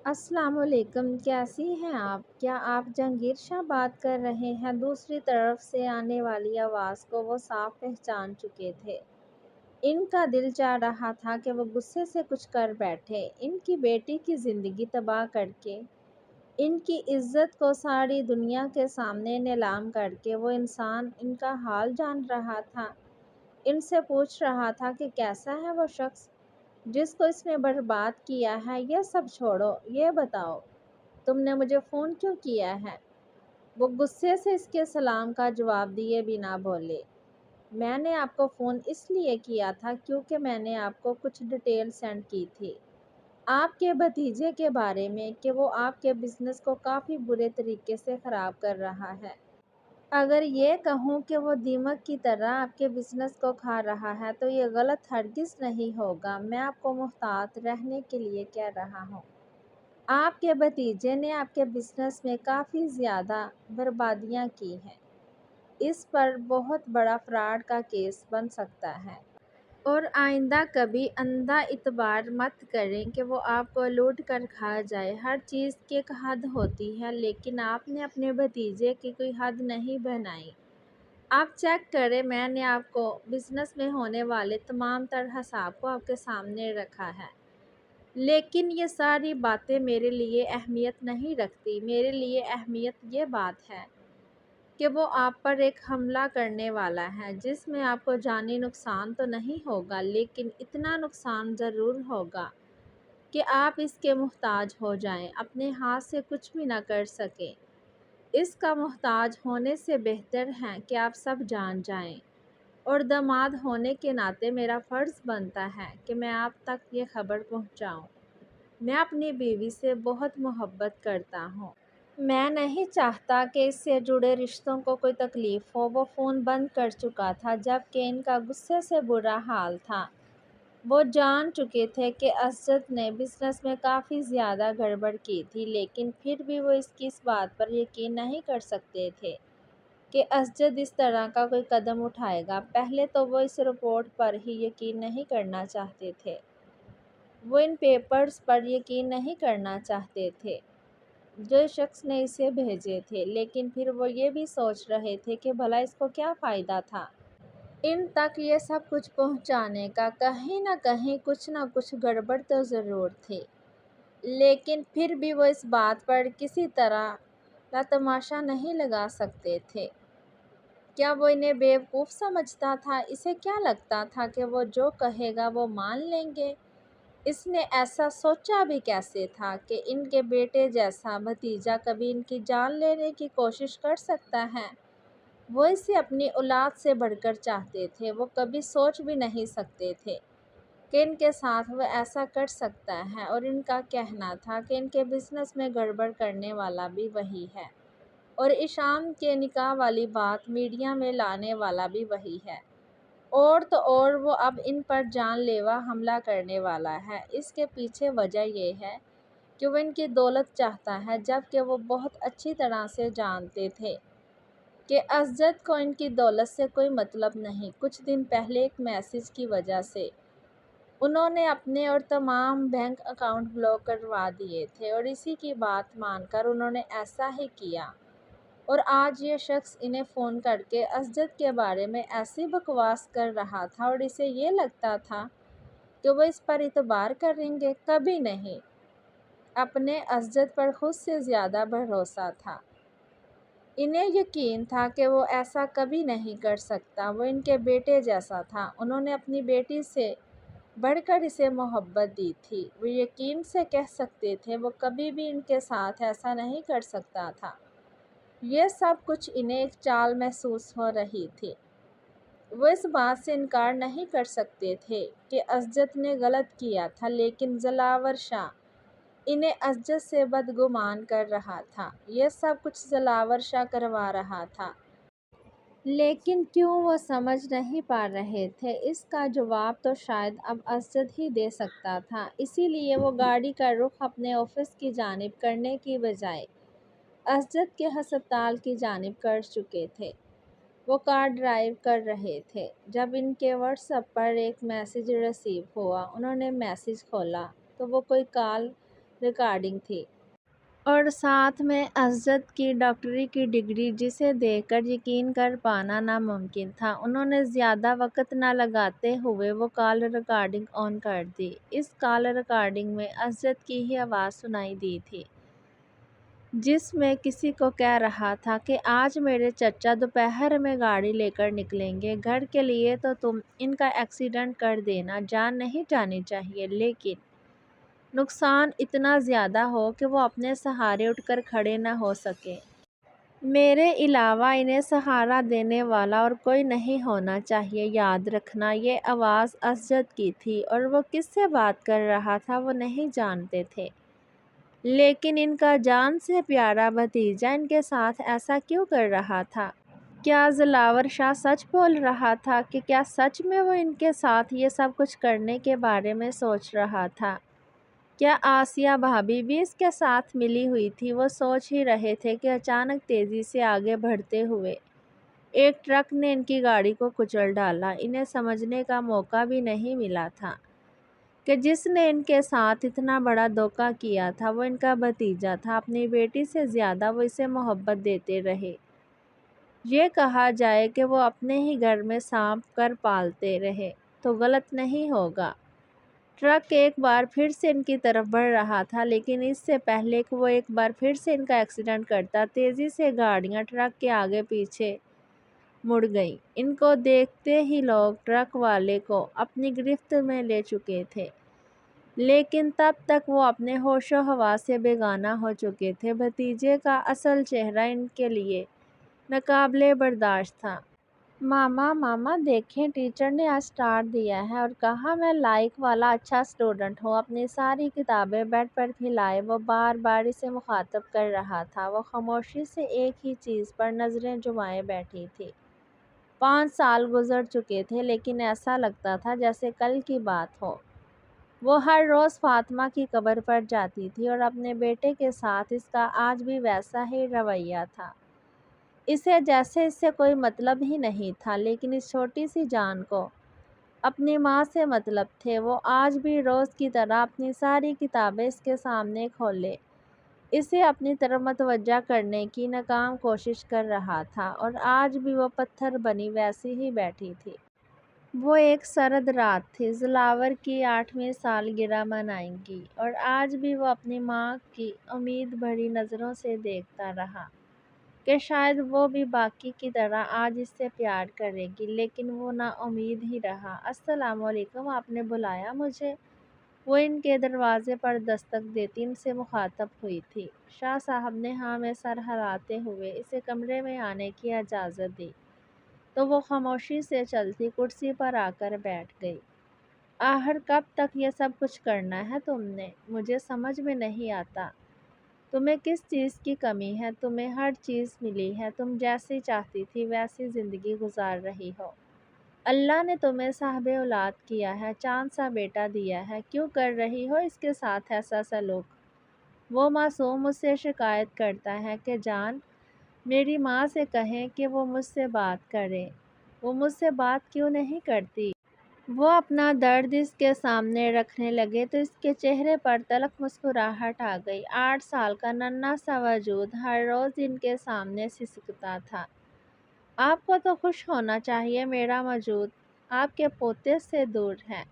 السلام علیکم، کیسی ہیں آپ؟ کیا آپ جہانگیر شاہ بات کر رہے ہیں؟ دوسری طرف سے آنے والی آواز کو وہ صاف پہچان چکے تھے۔ ان کا دل چاہ رہا تھا کہ وہ غصے سے کچھ کر بیٹھے۔ ان کی بیٹی کی زندگی تباہ کر کے، ان کی عزت کو ساری دنیا کے سامنے نیلام کر کے وہ انسان ان کا حال جان رہا تھا۔ ان سے پوچھ رہا تھا کہ کیسا ہے وہ شخص جس کو اس نے برباد کیا ہے۔ یہ سب چھوڑو، یہ بتاؤ تم نے مجھے فون کیوں کیا ہے؟ وہ غصے سے اس کے سلام کا جواب دیے بنا بولے۔ میں نے آپ کو فون اس لیے کیا تھا کیونکہ میں نے آپ کو کچھ ڈیٹیل سینڈ کی تھی آپ کے بھتیجے کے بارے میں کہ وہ آپ کے بزنس کو کافی برے طریقے سے خراب کر رہا ہے۔ اگر یہ کہوں کہ وہ دیمک کی طرح آپ کے بزنس کو کھا رہا ہے تو یہ غلط ہرگز نہیں ہوگا۔ میں آپ کو محتاط رہنے کے لیے کہہ رہا ہوں۔ آپ کے بھتیجے نے آپ کے بزنس میں کافی زیادہ بربادیاں کی ہیں۔ اس پر بہت بڑا فراڈ کا کیس بن سکتا ہے۔ اور آئندہ کبھی اندھا اعتبار مت کریں کہ وہ آپ کو لوٹ کر کھا جائے۔ ہر چیز کی ایک حد ہوتی ہے، لیکن آپ نے اپنے بھتیجے کی کوئی حد نہیں بنائی۔ آپ چیک کریں، میں نے آپ کو بزنس میں ہونے والے تمام تر حساب کو آپ کے سامنے رکھا ہے۔ لیکن یہ ساری باتیں میرے لیے اہمیت نہیں رکھتی۔ میرے لیے اہمیت یہ بات ہے کہ وہ آپ پر ایک حملہ کرنے والا ہے جس میں آپ کو جانی نقصان تو نہیں ہوگا، لیکن اتنا نقصان ضرور ہوگا کہ آپ اس کے محتاج ہو جائیں، اپنے ہاتھ سے کچھ بھی نہ کر سکیں۔ اس کا محتاج ہونے سے بہتر ہے کہ آپ سب جان جائیں، اور داماد ہونے کے ناطے میرا فرض بنتا ہے کہ میں آپ تک یہ خبر پہنچاؤں۔ میں اپنی بیوی سے بہت محبت کرتا ہوں۔ میں نہیں چاہتا کہ اس سے جڑے رشتوں کو کوئی تکلیف ہو۔ وہ فون بند کر چکا تھا جبکہ ان کا غصے سے برا حال تھا۔ وہ جان چکے تھے کہ اسجد نے بزنس میں کافی زیادہ گڑبڑ کی تھی، لیکن پھر بھی وہ اس بات پر یقین نہیں کر سکتے تھے کہ اسجد اس طرح کا کوئی قدم اٹھائے گا۔ پہلے تو وہ اس رپورٹ پر ہی یقین نہیں کرنا چاہتے تھے۔ وہ ان پیپرز پر یقین نہیں کرنا چاہتے تھے جو شخص نے اسے بھیجے تھے، لیکن پھر وہ یہ بھی سوچ رہے تھے کہ بھلا اس کو کیا فائدہ تھا ان تک یہ سب کچھ پہنچانے کا۔ کہیں نہ کچھ گڑبڑ تو ضرور تھی، لیکن پھر بھی وہ اس بات پر کسی طرح تماشا نہیں لگا سکتے تھے۔ کیا وہ انہیں بیوقوف سمجھتا تھا؟ اسے کیا لگتا تھا کہ وہ جو کہے گا وہ مان لیں گے؟ اس نے ایسا سوچا بھی کیسے تھا کہ ان کے بیٹے جیسا بھتیجا کبھی ان کی جان لینے کی کوشش کر سکتا ہے؟ وہ اسے اپنی اولاد سے بڑھ کر چاہتے تھے۔ وہ کبھی سوچ بھی نہیں سکتے تھے کہ ان کے ساتھ وہ ایسا کر سکتا ہے، اور ان کا کہنا تھا کہ ان کے بزنس میں گڑبڑ کرنے والا بھی وہی ہے، اور ایشان کے نکاح والی بات میڈیا میں لانے والا بھی وہی ہے، اور تو اور وہ اب ان پر جان لیوا حملہ کرنے والا ہے۔ اس کے پیچھے وجہ یہ ہے کہ وہ ان کی دولت چاہتا ہے، جبکہ وہ بہت اچھی طرح سے جانتے تھے کہ اسجد کو ان کی دولت سے کوئی مطلب نہیں۔ کچھ دن پہلے ایک میسج کی وجہ سے انہوں نے اپنے اور تمام بینک اکاؤنٹ بلاک کروا دیے تھے، اور اسی کی بات مان کر انہوں نے ایسا ہی کیا۔ اور آج یہ شخص انہیں فون کر کے اسجد کے بارے میں ایسی بکواس کر رہا تھا، اور اسے یہ لگتا تھا کہ وہ اس پر اعتبار کریں گے؟ کبھی نہیں۔ اپنے اسجد پر خود سے زیادہ بھروسہ تھا۔ انہیں یقین تھا کہ وہ ایسا کبھی نہیں کر سکتا۔ وہ ان کے بیٹے جیسا تھا۔ انہوں نے اپنی بیٹی سے بڑھ کر اسے محبت دی تھی۔ وہ یقین سے کہہ سکتے تھے وہ کبھی بھی ان کے ساتھ ایسا نہیں کر سکتا تھا۔ یہ سب کچھ انہیں ایک چال محسوس ہو رہی تھی۔ وہ اس بات سے انکار نہیں کر سکتے تھے کہ اسجد نے غلط کیا تھا، لیکن ذلاور شاہ انہیں اسجد سے بدگمان کر رہا تھا۔ یہ سب کچھ ذلاور شاہ کروا رہا تھا۔ لیکن کیوں؟ وہ سمجھ نہیں پا رہے تھے۔ اس کا جواب تو شاید اب اسجد ہی دے سکتا تھا۔ اسی لیے وہ گاڑی کا رخ اپنے آفس کی جانب کرنے کی بجائے اسجد کے ہسپتال کی جانب کر چکے تھے۔ وہ کار ڈرائیو کر رہے تھے جب ان کے واٹس ایپ پر ایک میسج ریسیو ہوا۔ انہوں نے میسج کھولا تو وہ کوئی کال ریکارڈنگ تھی اور ساتھ میں اسجد کی ڈاکٹری کی ڈگری، جسے دیکھ کر یقین کر پانا ناممکن تھا۔ انہوں نے زیادہ وقت نہ لگاتے ہوئے وہ کال ریکارڈنگ آن کر دی۔ اس کال ریکارڈنگ میں اسجد کی ہی آواز سنائی دی تھی، جس میں کسی کو کہہ رہا تھا کہ آج میرے چچا دوپہر میں گاڑی لے کر نکلیں گے گھر کے لیے، تو تم ان کا ایکسیڈنٹ کر دینا، جان نہیں جانی چاہیے، لیکن نقصان اتنا زیادہ ہو کہ وہ اپنے سہارے اٹھ کر کھڑے نہ ہو سکیں۔ میرے علاوہ انہیں سہارا دینے والا اور کوئی نہیں ہونا چاہیے۔ یاد رکھنا، یہ آواز اسجد کی تھی اور وہ کس سے بات کر رہا تھا وہ نہیں جانتے تھے، لیکن ان کا جان سے پیارا بھتیجا ان کے ساتھ ایسا کیوں کر رہا تھا؟ کیا دلاور شاہ سچ بول رہا تھا کہ کیا سچ میں وہ ان کے ساتھ یہ سب کچھ کرنے کے بارے میں سوچ رہا تھا؟ کیا آسیہ بھابی بھی اس کے ساتھ ملی ہوئی تھی؟ وہ سوچ ہی رہے تھے کہ اچانک تیزی سے آگے بڑھتے ہوئے ایک ٹرک نے ان کی گاڑی کو کچل ڈالا۔ انہیں سمجھنے کا موقع بھی نہیں ملا تھا کہ جس نے ان کے ساتھ اتنا بڑا دھوکہ کیا تھا وہ ان کا بھتیجا تھا۔ اپنی بیٹی سے زیادہ وہ اسے محبت دیتے رہے۔ یہ کہا جائے کہ وہ اپنے ہی گھر میں سانپ کر پالتے رہے تو غلط نہیں ہوگا۔ ٹرک ایک بار پھر سے ان کی طرف بڑھ رہا تھا، لیکن اس سے پہلے کہ وہ ایک بار پھر سے ان کا ایکسیڈنٹ کرتا، تیزی سے گاڑیاں ٹرک کے آگے پیچھے مڑ گئیں۔ ان کو دیکھتے ہی لوگ ٹرک والے کو اپنی گرفت میں لے چکے تھے، لیکن تب تک وہ اپنے ہوش و حواس سے بیگانہ ہو چکے تھے۔ بھتیجے کا اصل چہرہ ان کے لیے ناقابل برداشت تھا۔ ماما ماما دیکھیں، ٹیچر نے آج اسٹار دیا ہے اور کہا میں لائق والا اچھا اسٹوڈنٹ ہوں۔ اپنی ساری کتابیں بیڈ پر پھیلائے وہ بار بار اسے مخاطب کر رہا تھا۔ وہ خاموشی سے ایک ہی چیز پر نظریں جمائے بیٹھی تھی۔ 5 سال گزر چکے تھے، لیکن ایسا لگتا تھا جیسے کل کی بات ہو۔ وہ ہر روز فاطمہ کی قبر پر جاتی تھی اور اپنے بیٹے کے ساتھ اس کا آج بھی ویسا ہی رویہ تھا، اسے جیسے اس سے کوئی مطلب ہی نہیں تھا، لیکن اس چھوٹی سی جان کو اپنی ماں سے مطلب تھے۔ وہ آج بھی روز کی طرح اپنی ساری کتابیں اس کے سامنے کھولے اسے اپنی طرف متوجہ کرنے کی ناکام کوشش کر رہا تھا، اور آج بھی وہ پتھر بنی ویسی ہی بیٹھی تھی۔ وہ ایک سرد رات تھی، دلاور کی 8ویں سالگرہ منائیں گی، اور آج بھی وہ اپنی ماں کی امید بھری نظروں سے دیکھتا رہا کہ شاید وہ بھی باقی کی طرح آج اس سے پیار کرے گی، لیکن وہ نا امید ہی رہا۔ السلام علیکم، آپ نے بلایا مجھے؟ وہ ان کے دروازے پر دستک دیتی ان سے مخاطب ہوئی تھی۔ شاہ صاحب نے ہاں میں سر ہلاتے ہوئے اسے کمرے میں آنے کی اجازت دی تو وہ خاموشی سے چلتی کرسی پر آ کر بیٹھ گئی۔ آخر کب تک یہ سب کچھ کرنا ہے تم نے؟ مجھے سمجھ میں نہیں آتا۔ تمہیں کس چیز کی کمی ہے؟ تمہیں ہر چیز ملی ہے، تم جیسی چاہتی تھی ویسی زندگی گزار رہی ہو۔ اللہ نے تمہیں صاحب اولاد کیا ہے، چاند سا بیٹا دیا ہے، کیوں کر رہی ہو اس کے ساتھ ایسا سلوک؟ وہ معصوم مجھ سے شکایت کرتا ہے کہ جان میری ماں سے کہیں کہ وہ مجھ سے بات کرے۔ وہ مجھ سے بات کیوں نہیں کرتی؟ وہ اپنا درد اس کے سامنے رکھنے لگے تو اس کے چہرے پر تلخ مسکراہٹ آ گئی۔ 8 سال کا ننھا سا وجود ہر روز ان کے سامنے سسکتا تھا۔ آپ کو تو خوش ہونا چاہیے، میرا وجود آپ کے پوتے سے دور ہے۔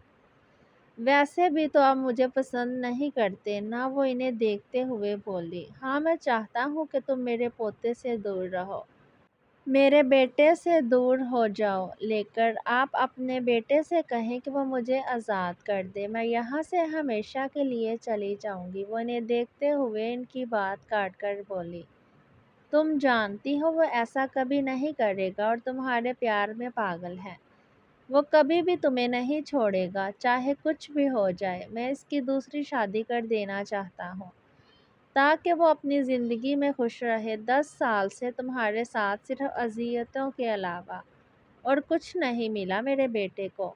ویسے بھی تو آپ مجھے پسند نہیں کرتے نا؟ وہ انہیں دیکھتے ہوئے بولی۔ ہاں میں چاہتا ہوں کہ تم میرے پوتے سے دور رہو، میرے بیٹے سے دور ہو جاؤ، لیکن آپ اپنے بیٹے سے کہیں کہ وہ مجھے آزاد کر دے، میں یہاں سے ہمیشہ کے لیے چلی جاؤں گی۔ وہ انہیں دیکھتے ہوئے ان کی بات کاٹ کر بولی۔ تم جانتی ہو وہ ایسا کبھی نہیں کرے گا اور تمہارے پیار میں پاگل ہے۔ وہ کبھی بھی تمہیں نہیں چھوڑے گا، چاہے کچھ بھی ہو جائے۔ میں اس کی دوسری شادی کر دینا چاہتا ہوں تاکہ وہ اپنی زندگی میں خوش رہے۔ 10 سال سے تمہارے ساتھ صرف اذیتوں کے علاوہ اور کچھ نہیں ملا میرے بیٹے کو۔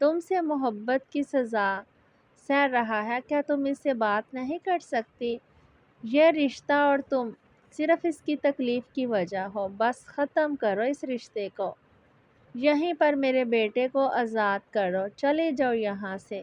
تم سے محبت کی سزا سہ رہا ہے، کیا تم اس سے بات نہیں کر سکتی؟ یہ رشتہ اور تم صرف اس کی تکلیف کی وجہ ہو۔ بس ختم کرو اس رشتے کو، یہیں پر میرے بیٹے کو آزاد کرو، چلے جاؤ یہاں سے۔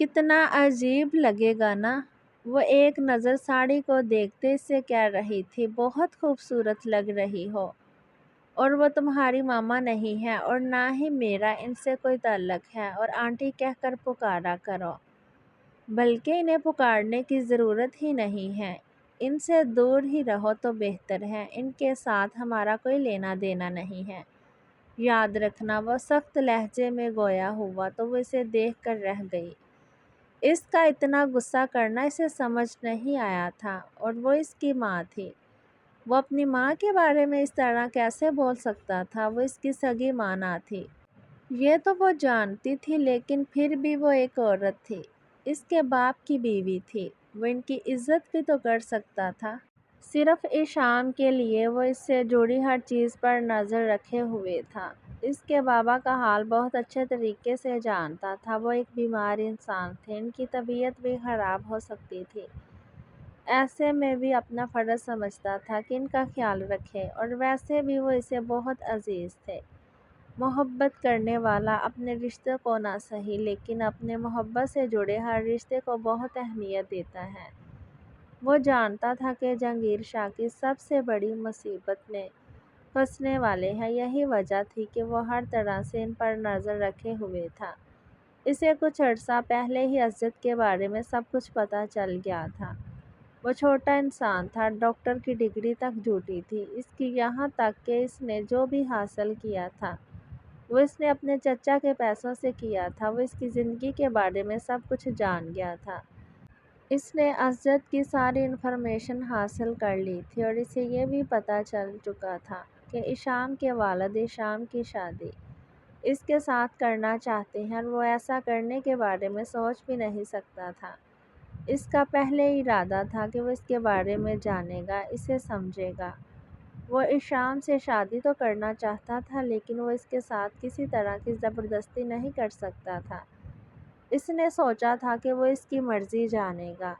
کتنا عجیب لگے گا نا؟ وہ ایک نظر ساڑی کو دیکھتے سے کہہ رہی تھی، بہت خوبصورت لگ رہی ہو، اور وہ تمہاری ماما نہیں ہے اور نہ ہی میرا ان سے کوئی تعلق ہے، اور آنٹی کہہ کر پکارا کرو، بلکہ انہیں پکارنے کی ضرورت ہی نہیں ہے، ان سے دور ہی رہو تو بہتر ہے، ان کے ساتھ ہمارا کوئی لینا دینا نہیں ہے، یاد رکھنا۔ وہ سخت لہجے میں گویا ہوا تو وہ اسے دیکھ کر رہ گئی۔ اس کا اتنا غصہ کرنا اسے سمجھ نہیں آیا تھا، اور وہ اس کی ماں تھی۔ وہ اپنی ماں کے بارے میں اس طرح کیسے بول سکتا تھا؟ وہ اس کی سگی ماں نہ تھی، یہ تو وہ جانتی تھی، لیکن پھر بھی وہ ایک عورت تھی، اس کے باپ کی بیوی تھی، وہ ان کی عزت بھی تو کر سکتا تھا۔ صرف ایشان کے لیے وہ اس سے جڑی ہر چیز پر نظر رکھے ہوئے تھا۔ اس کے بابا کا حال بہت اچھے طریقے سے جانتا تھا، وہ ایک بیمار انسان تھے، ان کی طبیعت بھی خراب ہو سکتی تھی، ایسے میں بھی اپنا فرض سمجھتا تھا کہ ان کا خیال رکھے، اور ویسے بھی وہ اسے بہت عزیز تھے۔ محبت کرنے والا اپنے رشتے کو نہ سہی لیکن اپنے محبت سے جڑے ہر رشتے کو بہت اہمیت دیتا ہے۔ وہ جانتا تھا کہ جہانگیر شاہ کی سب سے بڑی مصیبت میں پھنسنے والے ہیں، یہی وجہ تھی کہ وہ ہر طرح سے ان پر نظر رکھے ہوئے تھا۔ اسے کچھ عرصہ پہلے ہی اسجد کے بارے میں سب کچھ پتہ چل گیا تھا۔ وہ چھوٹا انسان تھا، ڈاکٹر کی ڈگری تک جھوٹی تھی اس کی، یہاں تک کہ اس نے جو بھی حاصل کیا تھا وہ اس نے اپنے چچا کے پیسوں سے کیا تھا۔ وہ اس کی زندگی کے بارے میں سب کچھ جان گیا تھا۔ اس نے اسجد کی ساری انفارمیشن حاصل کر لی تھی، اور اسے یہ بھی پتہ چل چکا تھا کہ ایشان کے والد ایشان کی شادی اس کے ساتھ کرنا چاہتے ہیں، اور وہ ایسا کرنے کے بارے میں سوچ بھی نہیں سکتا تھا۔ اس کا پہلے ہی ارادہ تھا کہ وہ اس کے بارے میں جانے گا، اسے سمجھے گا۔ وہ ایشان سے شادی تو کرنا چاہتا تھا، لیکن وہ اس کے ساتھ کسی طرح کی زبردستی نہیں کر سکتا تھا۔ اس نے سوچا تھا کہ وہ اس کی مرضی جانے گا،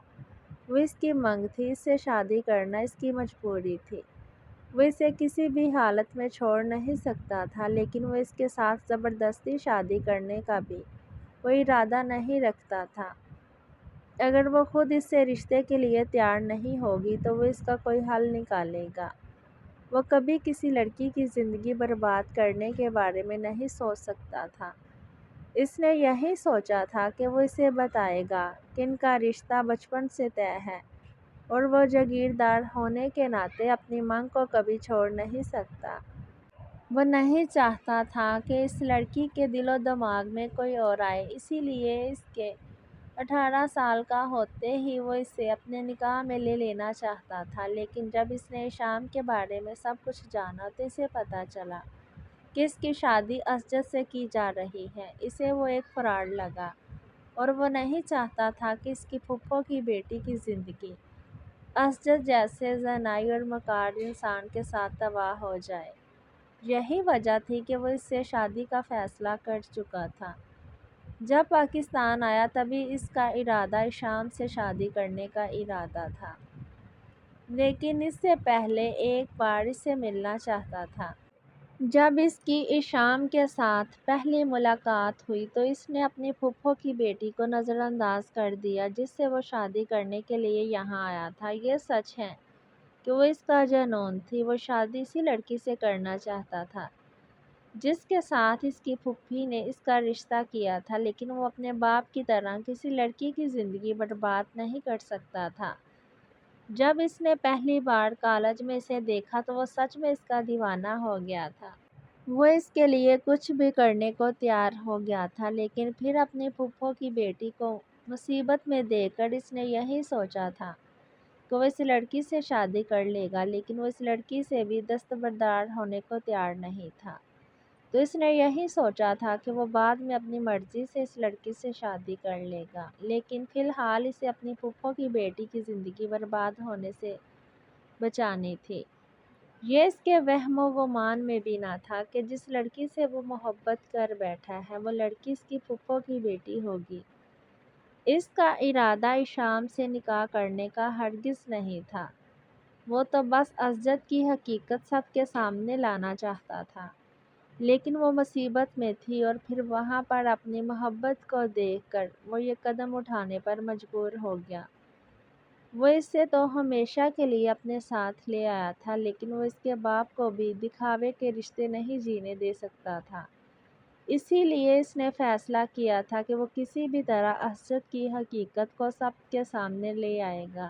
وہ اس کی منگ تھی، اس سے شادی کرنا اس کی مجبوری تھی، وہ اسے کسی بھی حالت میں چھوڑ نہیں سکتا تھا، لیکن وہ اس کے ساتھ زبردستی شادی کرنے کا بھی کوئی ارادہ نہیں رکھتا تھا۔ اگر وہ خود اس سے رشتے کے لیے تیار نہیں ہوگی تو وہ اس کا کوئی حل نکالے گا۔ وہ کبھی کسی لڑکی کی زندگی برباد کرنے کے بارے میں نہیں سوچ سکتا تھا۔ اس نے یہی سوچا تھا کہ وہ اسے بتائے گا کہ ان کا رشتہ بچپن سے طے ہے، اور وہ جاگیردار ہونے کے ناطے اپنی منگ کو کبھی چھوڑ نہیں سکتا۔ وہ نہیں چاہتا تھا کہ اس لڑکی کے دل و دماغ میں کوئی اور آئے، اسی لیے اس کے 18 سال کا ہوتے ہی وہ اسے اپنے نکاح میں لے لینا چاہتا تھا، لیکن جب اس نے ایشان کے بارے میں سب کچھ جانا تو اسے پتہ چلا کہ اس کی شادی اسجد سے کی جا رہی ہے۔ اسے وہ ایک فراڈ لگا، اور وہ نہیں چاہتا تھا کہ اس کی پھپھو کی بیٹی کی زندگی اسجد جیسے زنائی اور مکار انسان کے ساتھ تباہ ہو جائے۔ یہی وجہ تھی کہ وہ اس سے شادی کا فیصلہ کر چکا تھا۔ جب پاکستان آیا تبھی اس کا ارادہ ایشان سے شادی کرنے کا ارادہ تھا، لیکن اس سے پہلے ایک بار اس سے ملنا چاہتا تھا۔ جب اس کی ایشان کے ساتھ پہلی ملاقات ہوئی تو اس نے اپنی پھپھو کی بیٹی کو نظر انداز کر دیا، جس سے وہ شادی کرنے کے لیے یہاں آیا تھا۔ یہ سچ ہے کہ وہ اس کا جنون تھی، وہ شادی اسی لڑکی سے کرنا چاہتا تھا جس کے ساتھ اس کی پھوپھی نے اس کا رشتہ کیا تھا، لیکن وہ اپنے باپ کی طرح کسی لڑکی کی زندگی برباد نہیں کر سکتا تھا۔ جب اس نے پہلی بار کالج میں اسے دیکھا تو وہ سچ میں اس کا دیوانہ ہو گیا تھا۔ وہ اس کے لیے کچھ بھی کرنے کو تیار ہو گیا تھا، لیکن پھر اپنی پھوپھو کی بیٹی کو مصیبت میں دیکھ کر اس نے یہی سوچا تھا کہ وہ اس لڑکی سے شادی کر لے گا، لیکن وہ اس لڑکی سے بھی دستبردار ہونے کو تیار نہیں تھا۔ تو اس نے یہی سوچا تھا کہ وہ بعد میں اپنی مرضی سے اس لڑکی سے شادی کر لے گا، لیکن فی الحال اسے اپنی پھوپھو کی بیٹی کی زندگی برباد ہونے سے بچانی تھی۔ یہ اس کے وہم و گمان میں بھی نہ تھا کہ جس لڑکی سے وہ محبت کر بیٹھا ہے وہ لڑکی اس کی پھوپھو کی بیٹی ہوگی۔ اس کا ارادہ ایشان سے نکاح کرنے کا ہرگز نہیں تھا، وہ تو بس اسجد کی حقیقت سب کے سامنے لانا چاہتا تھا۔ لیکن وہ مصیبت میں تھی اور پھر وہاں پر اپنی محبت کو دیکھ کر وہ یہ قدم اٹھانے پر مجبور ہو گیا۔ وہ اسے تو ہمیشہ کے لیے اپنے ساتھ لے آیا تھا، لیکن وہ اس کے باپ کو بھی دکھاوے کے رشتے نہیں جینے دے سکتا تھا۔ اسی لیے اس نے فیصلہ کیا تھا کہ وہ کسی بھی طرح اسجد کی حقیقت کو سب کے سامنے لے آئے گا۔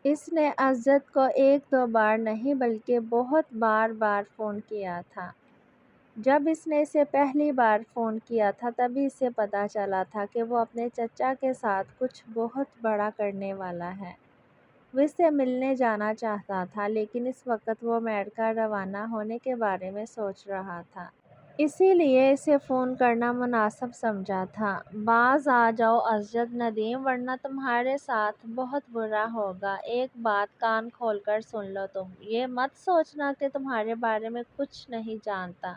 اس نے اسجد کو ایک دو بار نہیں بلکہ بہت بار فون کیا تھا۔ جب اس نے اسے پہلی بار فون کیا تھا تبھی اسے پتہ چلا تھا کہ وہ اپنے چچا کے ساتھ کچھ بہت بڑا کرنے والا ہے۔ وہ اس سے ملنے جانا چاہتا تھا، لیکن اس وقت وہ امریکہ روانہ ہونے کے بارے میں سوچ رہا تھا۔ اسی لیے اسے فون کرنا مناسب سمجھا تھا۔ باز آ جاؤ اسجد ندیم، ورنہ تمہارے ساتھ بہت برا ہوگا۔ ایک بات کان کھول کر سن لو تم، یہ مت سوچنا کہ تمہارے بارے میں کچھ نہیں جانتا۔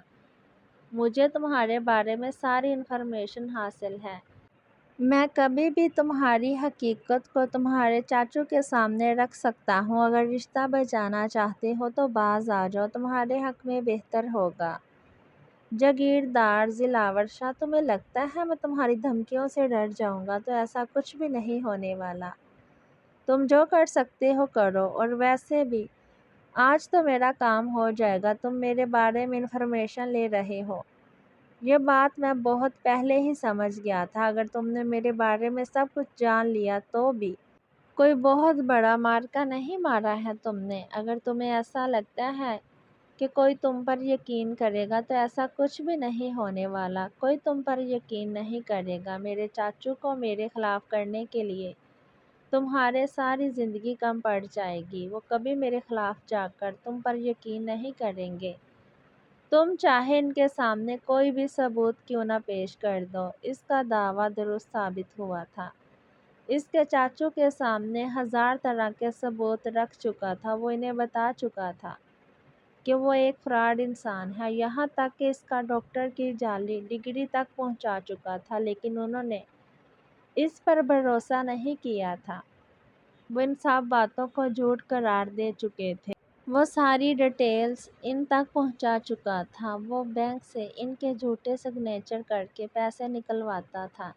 مجھے تمہارے بارے میں ساری انفارمیشن حاصل ہے۔ میں کبھی بھی تمہاری حقیقت کو تمہارے چاچو کے سامنے رکھ سکتا ہوں۔ اگر رشتہ بچانا چاہتے ہو تو باز آ جاؤ، تمہارے حق میں بہتر ہوگا۔ جاگیردار دلاور شاہ، تمہیں لگتا ہے میں تمہاری دھمکیوں سے ڈر جاؤں گا؟ تو ایسا کچھ بھی نہیں ہونے والا۔ تم جو کر سکتے ہو کرو، اور ویسے بھی آج تو میرا کام ہو جائے گا۔ تم میرے بارے میں انفارمیشن لے رہے ہو، یہ بات میں بہت پہلے ہی سمجھ گیا تھا۔ اگر تم نے میرے بارے میں سب کچھ جان لیا تو بھی کوئی بہت بڑا معرکہ نہیں مارا ہے تم نے۔ اگر تمہیں ایسا لگتا ہے کہ کوئی تم پر یقین کرے گا تو ایسا کچھ بھی نہیں ہونے والا۔ کوئی تم پر یقین نہیں کرے گا۔ میرے چاچو کو میرے خلاف کرنے کے لیے تمہارے ساری زندگی کم پڑ جائے گی۔ وہ کبھی میرے خلاف جا کر تم پر یقین نہیں کریں گے، تم چاہے ان کے سامنے کوئی بھی ثبوت کیوں نہ پیش کر دو۔ اس کا دعویٰ درست ثابت ہوا تھا۔ اس کے چاچو کے سامنے ہزار طرح کے ثبوت رکھ چکا تھا۔ وہ انہیں بتا چکا تھا کہ وہ ایک فراڈ انسان ہے، یہاں تک کہ اس کا ڈاکٹر کی جعلی ڈگری تک پہنچا چکا تھا، لیکن انہوں نے اس پر بھروسہ نہیں کیا تھا۔ وہ ان سب باتوں کو جھوٹ قرار دے چکے تھے۔ وہ ساری ڈیٹیلز ان تک پہنچا چکا تھا۔ وہ بینک سے ان کے جھوٹے سگنیچر کر کے پیسے نکلواتا تھا۔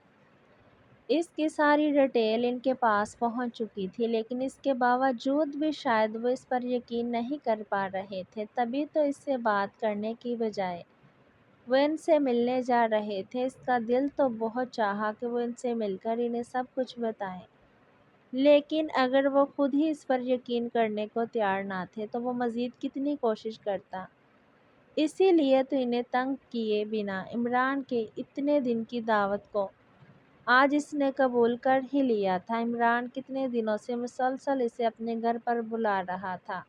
اس کی ساری ڈیٹیل ان کے پاس پہنچ چکی تھی، لیکن اس کے باوجود بھی شاید وہ اس پر یقین نہیں کر پا رہے تھے۔ تبھی تو اس سے بات کرنے کی بجائے وہ ان سے ملنے جا رہے تھے۔ اس کا دل تو بہت چاہا کہ وہ ان سے مل کر انہیں سب کچھ بتائے، لیکن اگر وہ خود ہی اس پر یقین کرنے کو تیار نہ تھے تو وہ مزید کتنی کوشش کرتا۔ اسی لیے تو انہیں تنگ کیے بنا عمران کے اتنے دن کی دعوت کو آج اس نے قبول کر ہی لیا تھا۔ عمران کتنے دنوں سے مسلسل اسے اپنے گھر پر بلا رہا تھا۔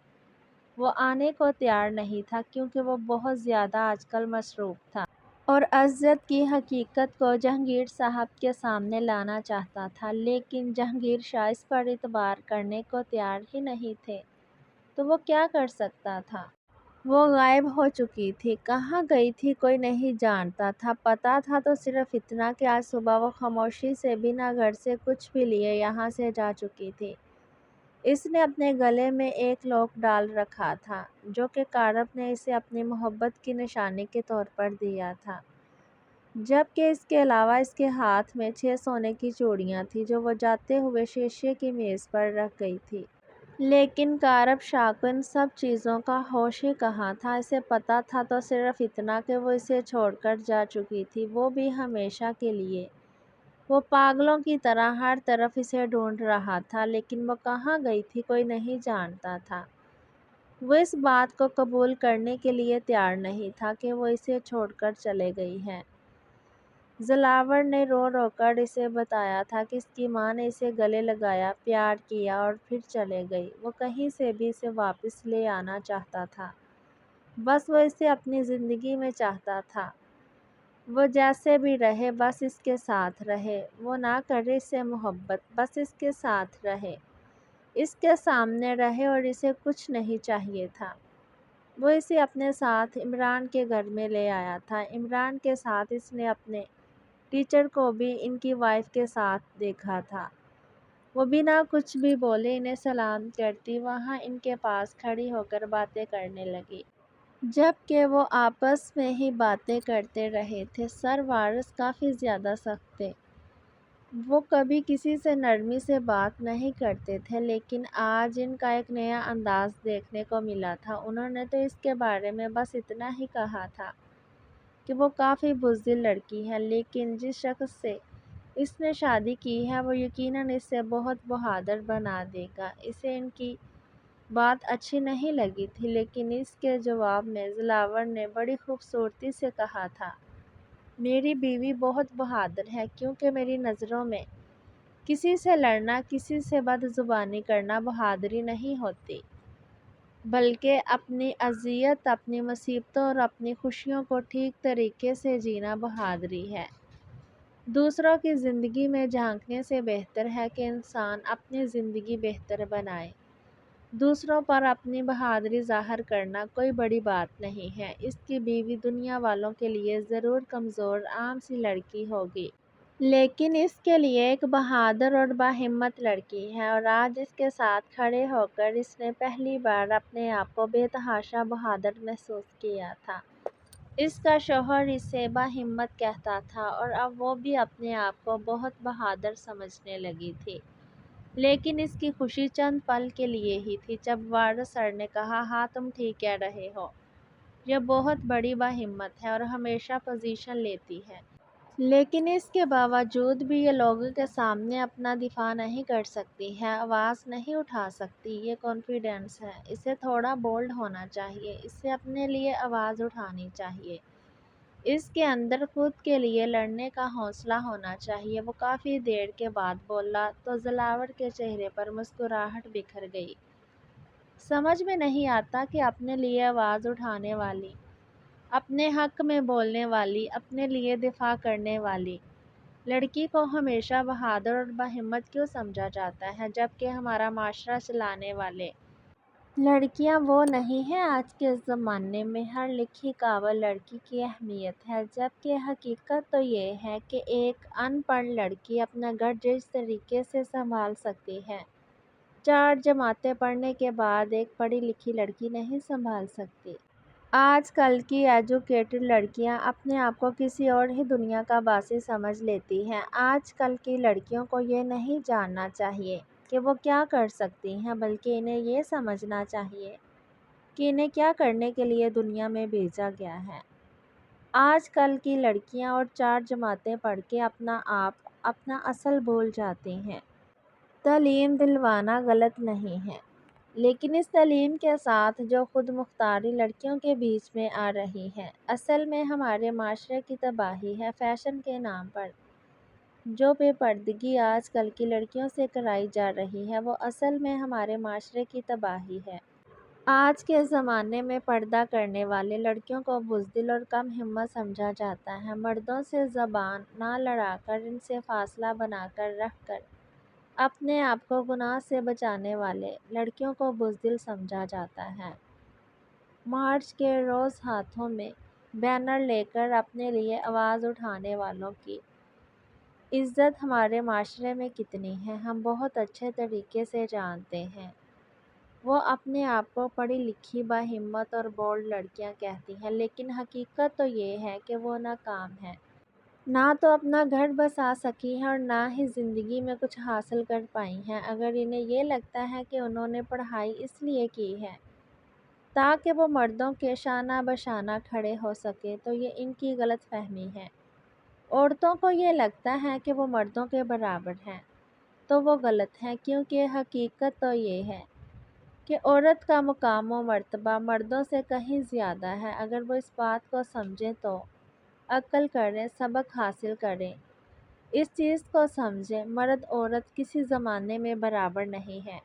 وہ آنے کو تیار نہیں تھا کیونکہ وہ بہت زیادہ آج کل مصروف تھا اور اسجد کی حقیقت کو جہانگیر صاحب کے سامنے لانا چاہتا تھا، لیکن جہانگیر شاہ اس پر اعتبار کرنے کو تیار ہی نہیں تھے۔ تو وہ کیا کر سکتا تھا؟ وہ غائب ہو چکی تھی، کہاں گئی تھی کوئی نہیں جانتا تھا۔ پتہ تھا تو صرف اتنا کہ آج صبح وہ خاموشی سے بنا گھر سے کچھ بھی لیے یہاں سے جا چکی تھی۔ اس نے اپنے گلے میں ایک لاک ڈال رکھا تھا جو کہ کارب نے اسے اپنی محبت کی نشانی کے طور پر دیا تھا، جبکہ اس کے علاوہ اس کے ہاتھ میں 6 سونے کی چوڑیاں تھیں جو وہ جاتے ہوئے شیشے کی میز پر رکھ گئی تھی۔ لیکن کارب شاہ کو ان سب چیزوں کا ہوش ہی کہاں تھا۔ اسے پتہ تھا تو صرف اتنا کہ وہ اسے چھوڑ کر جا چکی تھی، وہ بھی ہمیشہ کے لیے۔ وہ پاگلوں کی طرح ہر طرف اسے ڈھونڈ رہا تھا، لیکن وہ کہاں گئی تھی کوئی نہیں جانتا تھا۔ وہ اس بات کو قبول کرنے کے لیے تیار نہیں تھا کہ وہ اسے چھوڑ کر چلے گئی ہے۔ دلاور نے رو رو کر اسے بتایا تھا کہ اس کی ماں نے اسے گلے لگایا، پیار کیا اور پھر چلے گئی۔ وہ کہیں سے بھی اسے واپس لے آنا چاہتا تھا، بس وہ اسے اپنی زندگی میں چاہتا تھا۔ وہ جیسے بھی رہے بس اس کے ساتھ رہے، وہ نہ کرے اس سے محبت، بس اس کے ساتھ رہے، اس کے سامنے رہے، اور اسے کچھ نہیں چاہیے تھا۔ وہ اسے اپنے ساتھ عمران کے گھر میں لے آیا تھا۔ عمران کے ساتھ اس نے اپنے ٹیچر کو بھی ان کی وائف کے ساتھ دیکھا تھا۔ وہ بنا کچھ بھی بولے انہیں سلام کرتی وہاں ان کے پاس کھڑی ہو کر باتیں کرنے لگی۔ جبکہ وہ آپس میں ہی باتیں کرتے رہے تھے۔ سر وارث کافی زیادہ سخت تھے۔ وہ کبھی کسی سے نرمی سے بات نہیں کرتے تھے، لیکن آج ان کا ایک نیا انداز دیکھنے کو ملا تھا۔ انہوں نے تو اس کے بارے میں بس اتنا ہی کہا تھا کہ وہ کافی بزدل لڑکی ہے، لیکن جس شخص سے اس نے شادی کی ہے وہ یقیناً اسے بہت بہادر بنا دے گا۔ اسے ان کی بات اچھی نہیں لگی تھی، لیکن اس کے جواب میں دلاور نے بڑی خوبصورتی سے کہا تھا، میری بیوی بہت بہادر ہے، کیونکہ میری نظروں میں کسی سے لڑنا، کسی سے بد زبانی کرنا بہادری نہیں ہوتی، بلکہ اپنی اذیت، اپنی مصیبتوں اور اپنی خوشیوں کو ٹھیک طریقے سے جینا بہادری ہے۔ دوسروں کی زندگی میں جھانکنے سے بہتر ہے کہ انسان اپنی زندگی بہتر بنائے۔ دوسروں پر اپنی بہادری ظاہر کرنا کوئی بڑی بات نہیں ہے۔ اس کی بیوی دنیا والوں کے لیے ضرور کمزور، عام سی لڑکی ہوگی، لیکن اس کے لیے ایک بہادر اور باہمت لڑکی ہے، اور آج اس کے ساتھ کھڑے ہو کر اس نے پہلی بار اپنے آپ کو بے تحاشا بہادر محسوس کیا تھا۔ اس کا شوہر اسے باہمت کہتا تھا اور اب وہ بھی اپنے آپ کو بہت بہادر سمجھنے لگی تھی، لیکن اس کی خوشی چند پل کے لیے ہی تھی۔ جب وارث سر نے کہا، ہاں تم ٹھیک کہہ رہے ہو، یہ بہت بڑی باہمت ہے اور ہمیشہ پوزیشن لیتی ہے، لیکن اس کے باوجود بھی یہ لوگوں کے سامنے اپنا دفاع نہیں کر سکتی ہے، آواز نہیں اٹھا سکتی۔ یہ کانفیڈنس ہے۔ اسے تھوڑا بولڈ ہونا چاہیے، اسے اپنے لیے آواز اٹھانی چاہیے، اس کے اندر خود کے لیے لڑنے کا حوصلہ ہونا چاہیے۔ وہ کافی دیر کے بعد بولا تو دلاور کے چہرے پر مسکراہٹ بکھر گئی۔ سمجھ میں نہیں آتا کہ اپنے لیے آواز اٹھانے والی، اپنے حق میں بولنے والی، اپنے لیے دفاع کرنے والی لڑکی کو ہمیشہ بہادر اور باہمت کیوں سمجھا جاتا ہے، جبکہ ہمارا معاشرہ چلانے والے لڑکیاں وہ نہیں ہیں۔ آج کے زمانے میں ہر لکھی قابل لڑکی کی اہمیت ہے، جبکہ حقیقت تو یہ ہے کہ ایک ان پڑھ لڑکی اپنا گھر جس طریقے سے سنبھال سکتی ہے، 4 جماعتیں پڑھنے کے بعد ایک پڑھی لکھی لڑکی نہیں سنبھال سکتی۔ آج کل کی ایجوکیٹڈ لڑکیاں اپنے آپ کو کسی اور ہی دنیا کا باسی سمجھ لیتی ہیں۔ آج کل کی لڑکیوں کو یہ نہیں جاننا چاہیے کہ وہ کیا کر سکتی ہیں، بلکہ انہیں یہ سمجھنا چاہیے کہ انہیں کیا کرنے کے لیے دنیا میں بھیجا گیا ہے۔ آج کل کی لڑکیاں اور 4 جماعتیں پڑھ کے اپنا آپ، اپنا اصل بھول جاتی ہیں۔ تعلیم دلوانا غلط نہیں ہے، لیکن اس تعلیم کے ساتھ جو خود مختاری لڑکیوں کے بیچ میں آ رہی ہے، اصل میں ہمارے معاشرے کی تباہی ہے۔ فیشن کے نام پر جو بے پردگی آج کل کی لڑکیوں سے کرائی جا رہی ہے، وہ اصل میں ہمارے معاشرے کی تباہی ہے۔ آج کے زمانے میں پردہ کرنے والے لڑکیوں کو بزدل اور کم ہمت سمجھا جاتا ہے۔ مردوں سے زبان نہ لڑا کر، ان سے فاصلہ بنا کر رکھ کر اپنے آپ کو گناہ سے بچانے والے لڑکیوں کو بزدل سمجھا جاتا ہے۔ مارچ کے روز ہاتھوں میں بینر لے کر اپنے لیے آواز اٹھانے والوں کی عزت ہمارے معاشرے میں کتنی ہے، ہم بہت اچھے طریقے سے جانتے ہیں۔ وہ اپنے آپ کو پڑھی لکھی، باہمت اور بولڈ لڑکیاں کہتی ہیں، لیکن حقیقت تو یہ ہے کہ وہ ناکام ہیں۔ نہ تو اپنا گھر بسا سکی ہیں اور نہ ہی زندگی میں کچھ حاصل کر پائی ہیں۔ اگر انہیں یہ لگتا ہے کہ انہوں نے پڑھائی اس لیے کی ہے تاکہ وہ مردوں کے شانہ بشانہ کھڑے ہو سکیں، تو یہ ان کی غلط فہمی ہے۔ عورتوں کو یہ لگتا ہے کہ وہ مردوں کے برابر ہیں، تو وہ غلط ہے، کیونکہ حقیقت تو یہ ہے کہ عورت کا مقام و مرتبہ مردوں سے کہیں زیادہ ہے۔ اگر وہ اس بات کو سمجھیں تو عقل کریں، سبق حاصل کریں، اس چیز کو سمجھیں، مرد عورت کسی زمانے میں برابر نہیں ہے۔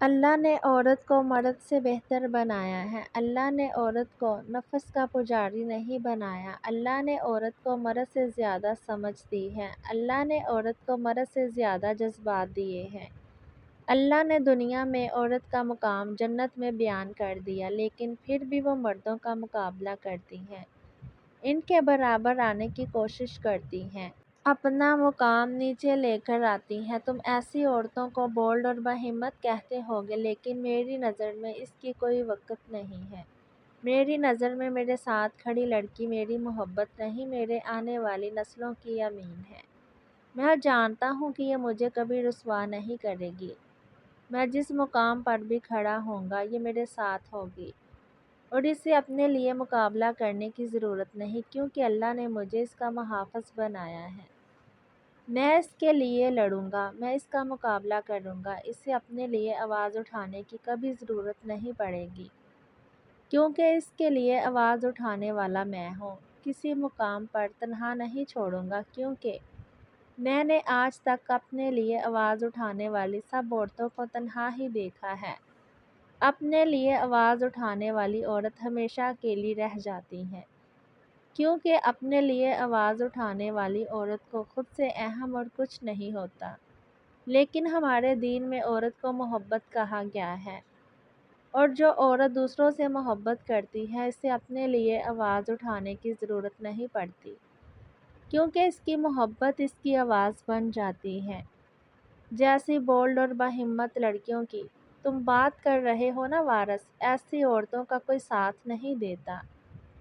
اللہ نے عورت کو مرد سے بہتر بنایا ہے۔ اللہ نے عورت کو نفس کا پجاری نہیں بنایا۔ اللہ نے عورت کو مرد سے زیادہ سمجھ دی ہے۔ اللہ نے عورت کو مرد سے زیادہ جذبات دیے ہیں۔ اللہ نے دنیا میں عورت کا مقام جنت میں بیان کر دیا، لیکن پھر بھی وہ مردوں کا مقابلہ کرتی ہیں، ان کے برابر آنے کی کوشش کرتی ہیں، اپنا مقام نیچے لے کر آتی ہیں۔ تم ایسی عورتوں کو بولڈ اور باہمت کہتے ہوگے، لیکن میری نظر میں اس کی کوئی وقت نہیں ہے۔ میری نظر میں میرے ساتھ کھڑی لڑکی میری محبت نہیں، میرے آنے والی نسلوں کی امین ہے۔ میں جانتا ہوں کہ یہ مجھے کبھی رسوا نہیں کرے گی۔ میں جس مقام پر بھی کھڑا ہوں گا یہ میرے ساتھ ہوگی، اور اسے اپنے لیے مقابلہ کرنے کی ضرورت نہیں، کیونکہ اللہ نے مجھے اس کا محافظ بنایا ہے۔ میں اس کے لیے لڑوں گا، میں اس کا مقابلہ کروں گا، اسے اپنے لیے آواز اٹھانے کی کبھی ضرورت نہیں پڑے گی، کیونکہ اس کے لیے آواز اٹھانے والا میں ہوں۔ کسی مقام پر تنہا نہیں چھوڑوں گا، کیونکہ میں نے آج تک اپنے لیے آواز اٹھانے والی سب عورتوں کو تنہا ہی دیکھا ہے۔ اپنے لیے آواز اٹھانے والی عورت ہمیشہ اکیلی رہ جاتی ہے، کیونکہ اپنے لیے آواز اٹھانے والی عورت کو خود سے اہم اور کچھ نہیں ہوتا۔ لیکن ہمارے دین میں عورت کو محبت کہا گیا ہے، اور جو عورت دوسروں سے محبت کرتی ہے اسے اپنے لیے آواز اٹھانے کی ضرورت نہیں پڑتی، کیونکہ اس کی محبت اس کی آواز بن جاتی ہے۔ جیسی بولڈ اور باہمت لڑکیوں کی تم بات کر رہے ہو نا وارث، ایسی عورتوں کا کوئی ساتھ نہیں دیتا،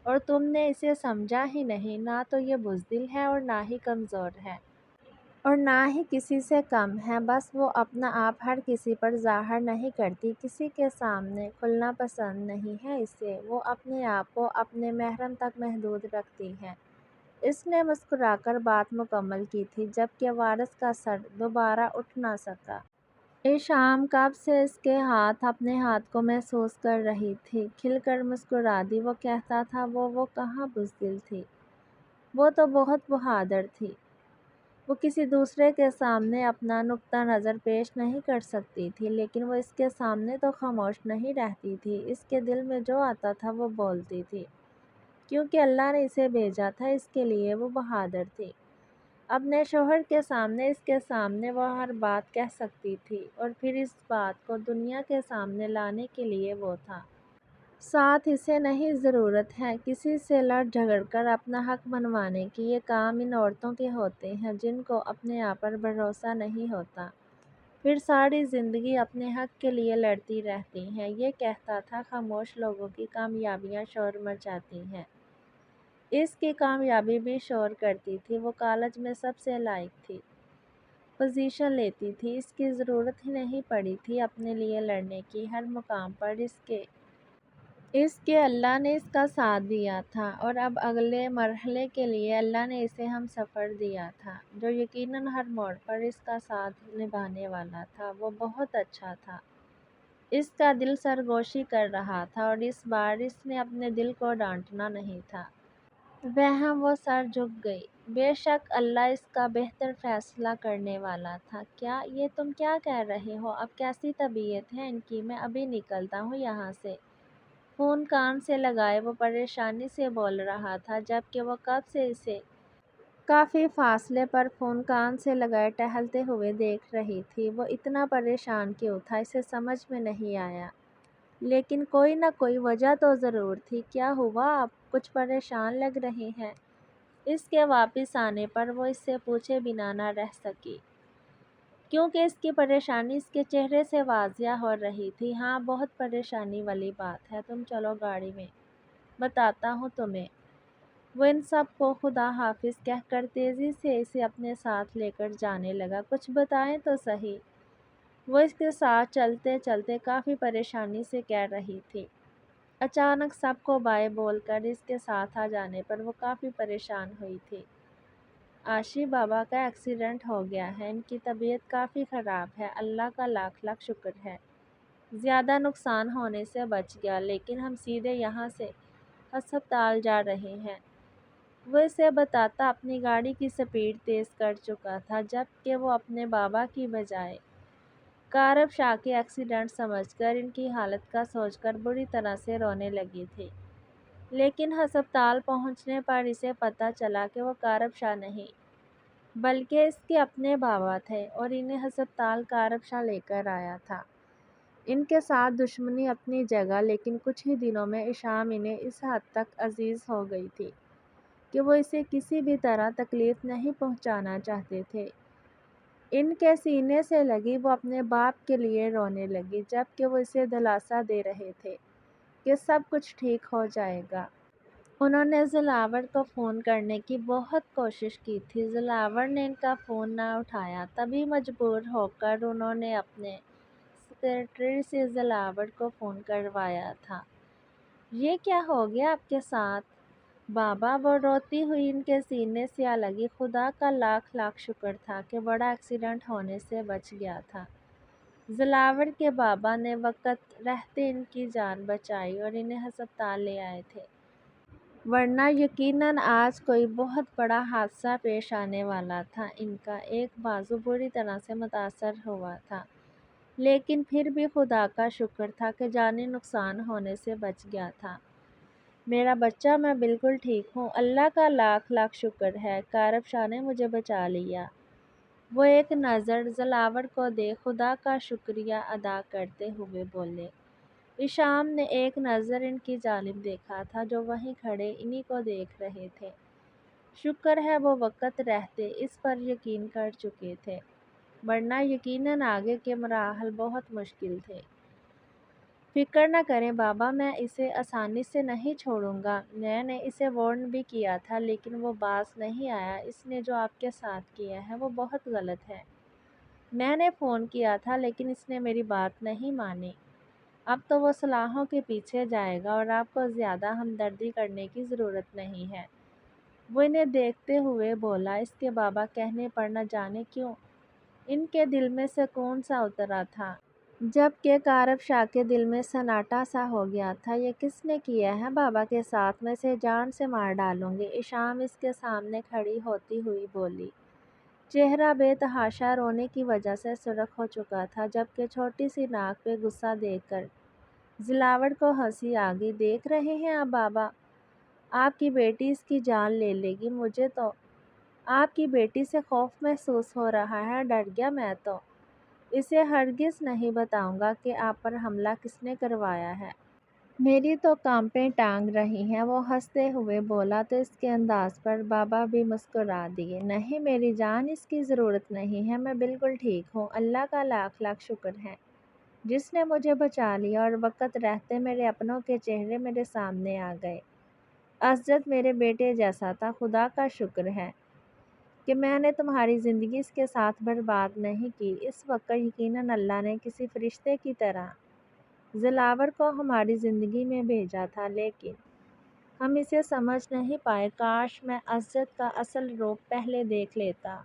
اور تم نے اسے سمجھا ہی نہیں۔ نہ تو یہ بزدل ہے اور نہ ہی کمزور ہے، اور نہ ہی کسی سے کم ہے، بس وہ اپنا آپ ہر کسی پر ظاہر نہیں کرتی، کسی کے سامنے کھلنا پسند نہیں ہے اسے، وہ اپنے آپ کو اپنے محرم تک محدود رکھتی ہے۔ اس نے مسکرا کر بات مکمل کی تھی جبکہ وارث کا سر دوبارہ اٹھ نہ سکا۔ ایشام کب سے اس کے ہاتھ اپنے ہاتھ کو محسوس کر رہی تھی، کھل کر مسکرا دی۔ وہ کہتا تھا وہ کہاں بزدل تھی، وہ تو بہت بہادر تھی۔ وہ کسی دوسرے کے سامنے اپنا نقطہ نظر پیش نہیں کر سکتی تھی، لیکن وہ اس کے سامنے تو خاموش نہیں رہتی تھی، اس کے دل میں جو آتا تھا وہ بولتی تھی، کیونکہ اللہ نے اسے بھیجا تھا اس کے لیے۔ وہ بہادر تھی، اپنے شوہر کے سامنے، اس کے سامنے وہ ہر بات کہہ سکتی تھی، اور پھر اس بات کو دنیا کے سامنے لانے کے لیے وہ تھا۔ ساتھ اسے نہیں ضرورت ہے کسی سے لڑ جھگڑ کر اپنا حق منوانے کی۔ یہ کام ان عورتوں کے ہوتے ہیں جن کو اپنے آپ پر بھروسہ نہیں ہوتا، پھر ساری زندگی اپنے حق کے لیے لڑتی رہتی ہیں۔ یہ کہتا تھا خاموش لوگوں کی کامیابیاں شور مچاتی ہیں، اس کی کامیابی بھی شور کرتی تھی۔ وہ کالج میں سب سے لائق تھی، پوزیشن لیتی تھی، اس کی ضرورت ہی نہیں پڑی تھی اپنے لیے لڑنے کی۔ ہر مقام پر اس کے اللہ نے اس کا ساتھ دیا تھا، اور اب اگلے مرحلے کے لیے اللہ نے اسے ہم سفر دیا تھا، جو یقیناً ہر موڑ پر اس کا ساتھ نبھانے والا تھا۔ وہ بہت اچھا تھا، اس کا دل سرگوشی کر رہا تھا، اور اس بار اس نے اپنے دل کو ڈانٹنا نہیں تھا۔ وہم وہ سر جھک گئی۔ بے شک اللہ اس کا بہتر فیصلہ کرنے والا تھا۔ یہ تم کیا کہہ رہے ہو؟ اب کیسی طبیعت ہے ان کی؟ میں ابھی نکلتا ہوں یہاں سے۔ فون کان سے لگائے وہ پریشانی سے بول رہا تھا، جبکہ وہ کب سے اسے کافی فاصلے پر فون کان سے لگائے ٹہلتے ہوئے دیکھ رہی تھی۔ وہ اتنا پریشان کیوں تھا اسے سمجھ میں نہیں آیا، لیکن کوئی نہ کوئی وجہ تو ضرور تھی۔ کیا ہوا؟ آپ کچھ پریشان لگ رہی ہیں۔ اس کے واپس آنے پر وہ اس سے پوچھے بنا نہ رہ سکی، کیونکہ اس کی پریشانی اس کے چہرے سے واضح ہو رہی تھی۔ ہاں، بہت پریشانی والی بات ہے، تم چلو گاڑی میں، بتاتا ہوں تمہیں۔ وہ ان سب کو خدا حافظ کہہ کر تیزی سے اسے اپنے ساتھ لے کر جانے لگا۔ کچھ بتائیں تو صحیح، وہ اس کے ساتھ چلتے چلتے کافی پریشانی سے کہہ رہی تھی۔ اچانک سب کو بائے بول کر اس کے ساتھ آ جانے پر وہ کافی پریشان ہوئی تھی۔ عاشی بابا کا ایکسیڈنٹ ہو گیا ہے، ان کی طبیعت کافی خراب ہے، اللہ کا لاکھ لاکھ شکر ہے، زیادہ نقصان ہونے سے بچ گیا، لیکن ہم سیدھے یہاں سے ہسپتال جا رہے ہیں۔ وہ اسے بتاتا اپنی گاڑی کی سپیڈ تیز کر چکا تھا، جبکہ وہ اپنے بابا کی بجائے کارب شاہ کے ایکسیڈنٹ سمجھ کر ان کی حالت کا سوچ کر بری طرح سے رونے لگی تھی۔ لیکن ہسپتال پہنچنے پر اسے پتہ چلا کہ وہ کارب شاہ نہیں بلکہ اس کے اپنے بابا تھے، اور انہیں ہسپتال کارب شاہ لے کر آیا تھا۔ ان کے ساتھ دشمنی اپنی جگہ، لیکن کچھ ہی دنوں میں ایشام انہیں اس حد تک عزیز ہو گئی تھی کہ وہ اسے کسی بھی طرح تکلیف نہیں پہنچانا چاہتے تھے۔ ان کے سینے سے لگی وہ اپنے باپ کے لیے رونے لگی، جبکہ وہ اسے دلاسا دے رہے تھے کہ سب کچھ ٹھیک ہو جائے گا۔ انہوں نے دلاور کو فون کرنے کی بہت کوشش کی تھی، دلاور نے ان کا فون نہ اٹھایا۔ تبھی مجبور ہو کر انہوں نے اپنے سیکریٹری سے دلاور کو فون کروایا تھا۔ یہ کیا ہو گیا آپ کے ساتھ بابا؟ وہ روتی ہوئی ان کے سینے سے آ لگی۔ خدا کا لاکھ لاکھ شکر تھا کہ بڑا ایکسیڈنٹ ہونے سے بچ گیا تھا۔ دلاور کے بابا نے وقت رہتے ان کی جان بچائی اور انہیں ہسپتال لے آئے تھے، ورنہ یقیناً آج کوئی بہت بڑا حادثہ پیش آنے والا تھا۔ ان کا ایک بازو بری طرح سے متاثر ہوا تھا، لیکن پھر بھی خدا کا شکر تھا کہ جانی نقصان ہونے سے بچ گیا تھا۔ میرا بچہ، میں بالکل ٹھیک ہوں، اللہ کا لاکھ لاکھ شکر ہے، کارب شاہ نے مجھے بچا لیا۔ وہ ایک نظر دلاور کو دے خدا کا شکریہ ادا کرتے ہوئے بولے۔ ایشام نے ایک نظر ان کی جانب دیکھا تھا جو وہیں کھڑے انہی کو دیکھ رہے تھے۔ شکر ہے وہ وقت رہتے اس پر یقین کر چکے تھے، ورنہ یقیناً آگے کے مراحل بہت مشکل تھے۔ فکر نہ کریں بابا، میں اسے آسانی سے نہیں چھوڑوں گا۔ میں نے اسے وارن بھی کیا تھا لیکن وہ باز نہیں آیا۔ اس نے جو آپ کے ساتھ کیا ہے وہ بہت غلط ہے۔ میں نے فون کیا تھا لیکن اس نے میری بات نہیں مانی۔ اب تو وہ صلاحوں کے پیچھے جائے گا اور آپ کو زیادہ ہمدردی کرنے کی ضرورت نہیں ہے۔ وہ انہیں دیکھتے ہوئے بولا۔ اس کے بابا کہنے پر نہ جانے کیوں ان کے دل میں سکون سا اترا تھا، جبکہ کارب شاہ کے دل میں سناٹا سا ہو گیا تھا۔ یہ کس نے کیا ہے بابا کے ساتھ؟ میں اسے جان سے مار ڈالوں گی، ایشام اس کے سامنے کھڑی ہوتی ہوئی بولی۔ چہرہ بے تحاشا رونے کی وجہ سے سرخ ہو چکا تھا، جبکہ چھوٹی سی ناک پہ غصہ دیکھ کر دلاور کو ہنسی آ گئی۔ دیکھ رہے ہیں آپ بابا، آپ کی بیٹی اس کی جان لے لے گی۔ مجھے تو آپ کی بیٹی سے خوف محسوس ہو رہا ہے، ڈر گیا میں تو۔ اسے ہرگز نہیں بتاؤں گا کہ آپ پر حملہ کس نے کروایا ہے۔ میری تو کانپیں ٹانگ رہی ہیں۔ وہ ہنستے ہوئے بولا تو اس کے انداز پر بابا بھی مسکرا دیے۔ نہیں میری جان، اس کی ضرورت نہیں ہے، میں بالکل ٹھیک ہوں، اللہ کا لاکھ لاکھ شکر ہے جس نے مجھے بچا لیا اور وقت رہتے میرے اپنوں کے چہرے میرے سامنے آ گئے۔ اسجد میرے بیٹے جیسا تھا، خدا کا شکر ہے کہ میں نے تمہاری زندگی اس کے ساتھ برباد نہیں کی۔ اس وقت یقیناً اللہ نے کسی فرشتے کی طرح دلاور کو ہماری زندگی میں بھیجا تھا، لیکن ہم اسے سمجھ نہیں پائے۔ کاش میں اسجد کا اصل روپ پہلے دیکھ لیتا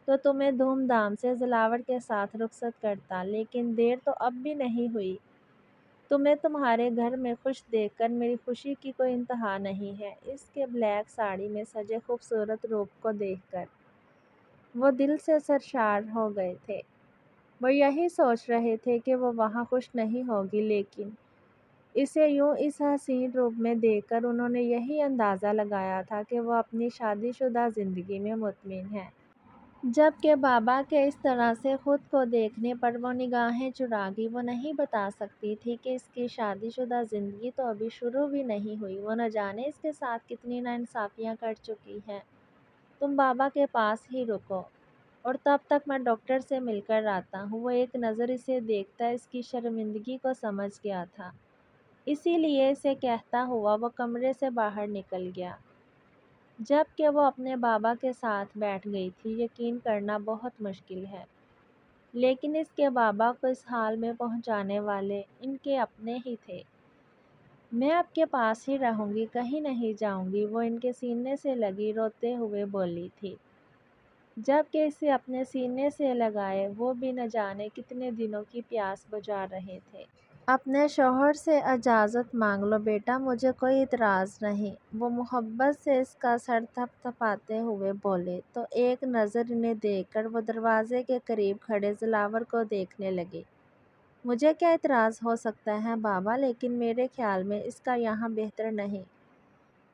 تو تمہیں دھوم دھام سے دلاور کے ساتھ رخصت کرتا، لیکن دیر تو اب بھی نہیں ہوئی۔ تمہیں تمہارے گھر میں خوش دیکھ کر میری خوشی کی کوئی انتہا نہیں ہے۔ اس کے بلیک ساڑی میں سجے خوبصورت روپ کو دیکھ کر وہ دل سے سرشار ہو گئے تھے۔ وہ یہی سوچ رہے تھے کہ وہ وہاں خوش نہیں ہوگی، لیکن اسے یوں اس حسین روپ میں دیکھ کر انہوں نے یہی اندازہ لگایا تھا کہ وہ اپنی شادی شدہ زندگی میں مطمئن ہے۔ جبکہ بابا کے اس طرح سے خود کو دیکھنے پر وہ نگاہیں چرا گئی۔ وہ نہیں بتا سکتی تھی کہ اس کی شادی شدہ زندگی تو ابھی شروع بھی نہیں ہوئی، وہ نہ جانے اس کے ساتھ کتنی ناانصافیاں کر چکی ہے۔ تم بابا کے پاس ہی رکو اور تب تک میں ڈاکٹر سے مل کر آتا ہوں۔ وہ ایک نظر اسے دیکھتا اس کی شرمندگی کو سمجھ گیا تھا، اسی لیے اسے کہتا ہوا وہ کمرے سے باہر نکل گیا۔ جبکہ وہ اپنے بابا کے ساتھ بیٹھ گئی تھی۔ یقین کرنا بہت مشکل ہے، لیکن اس کے بابا کو اس حال میں پہنچانے والے ان کے اپنے ہی تھے۔ میں آپ کے پاس ہی رہوں گی، کہیں نہیں جاؤں گی، وہ ان کے سینے سے لگی روتے ہوئے بولی تھی، جبکہ اسے اپنے سینے سے لگائے وہ بھی نہ جانے کتنے دنوں کی پیاس بجھا رہے تھے۔ اپنے شوہر سے اجازت مانگ لو بیٹا، مجھے کوئی اعتراض نہیں، وہ محبت سے اس کا سر تھپ تھپاتے ہوئے بولے تو ایک نظر انہیں دیکھ کر وہ دروازے کے قریب کھڑے دلاور کو دیکھنے لگے۔ مجھے کیا اعتراض ہو سکتا ہے بابا، لیکن میرے خیال میں اس کا یہاں بہتر نہیں،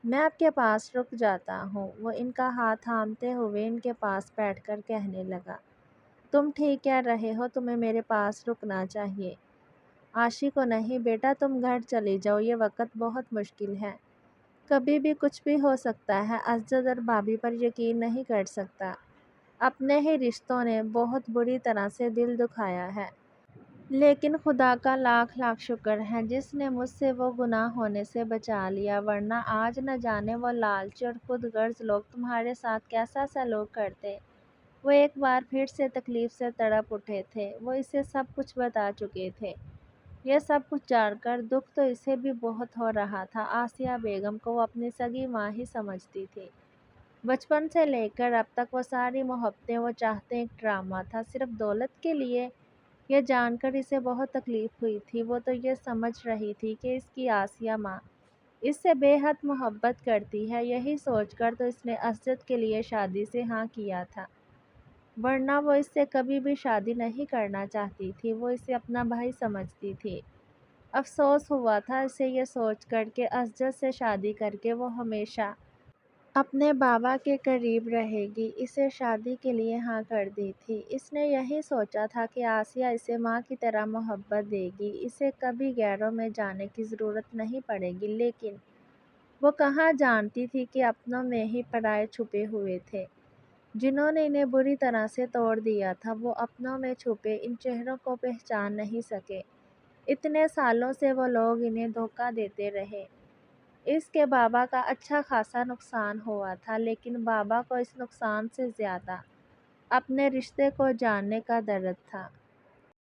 میں آپ کے پاس رک جاتا ہوں۔ وہ ان کا ہاتھ تھامتے ہوئے ان کے پاس بیٹھ کر کہنے لگا، تم ٹھیک کہہ رہے ہو، تمہیں میرے پاس رکنا چاہیے۔ عاشق کو نہیں بیٹا، تم گھر چلی جاؤ، یہ وقت بہت مشکل ہے، کبھی بھی کچھ بھی ہو سکتا ہے۔ اسجد اور بابی پر یقین نہیں کر سکتا، اپنے ہی رشتوں نے بہت بری طرح سے دل دکھایا ہے۔ لیکن خدا کا لاکھ لاکھ شکر ہے جس نے مجھ سے وہ گناہ ہونے سے بچا لیا، ورنہ آج نہ جانے وہ لالچی اور خود غرض لوگ تمہارے ساتھ کیسا سلوک کرتے۔ وہ ایک بار پھر سے تکلیف سے تڑپ اٹھے تھے۔ وہ اسے سب کچھ بتا چکے تھے۔ یہ سب کچھ جان کر دکھ تو اسے بھی بہت ہو رہا تھا۔ آسیہ بیگم کو وہ اپنی سگی ماں ہی سمجھتی تھی۔ بچپن سے لے کر اب تک وہ ساری محبتیں وہ چاہتے ایک ڈرامہ تھا، صرف دولت کے لیے۔ یہ جان کر اسے بہت تکلیف ہوئی تھی۔ وہ تو یہ سمجھ رہی تھی کہ اس کی آسیہ ماں اس سے بے حد محبت کرتی ہے۔ یہی سوچ کر تو اس نے اسجد کے لیے شادی سے ہاں کیا تھا، ورنہ وہ اس سے کبھی بھی شادی نہیں کرنا چاہتی تھی۔ وہ اسے اپنا بھائی سمجھتی تھی۔ افسوس ہوا تھا اسے یہ سوچ کر کہ اسجد سے شادی کر کے وہ ہمیشہ اپنے بابا کے قریب رہے گی۔ اسے شادی کے لیے ہاں کر دی تھی۔ اس نے یہی سوچا تھا کہ آسیہ اسے ماں کی طرح محبت دے گی، اسے کبھی غیروں میں جانے کی ضرورت نہیں پڑے گی، لیکن وہ کہاں جانتی تھی کہ اپنوں میں ہی پرائے چھپے ہوئے تھے، جنہوں نے انہیں بری طرح سے توڑ دیا تھا۔ وہ اپنوں میں چھپے ان چہروں کو پہچان نہیں سکے۔ اتنے سالوں سے وہ لوگ انہیں دھوکہ دیتے رہے۔ اس کے بابا کا اچھا خاصا نقصان ہوا تھا، لیکن بابا کو اس نقصان سے زیادہ اپنے رشتے کو جاننے کا درد تھا۔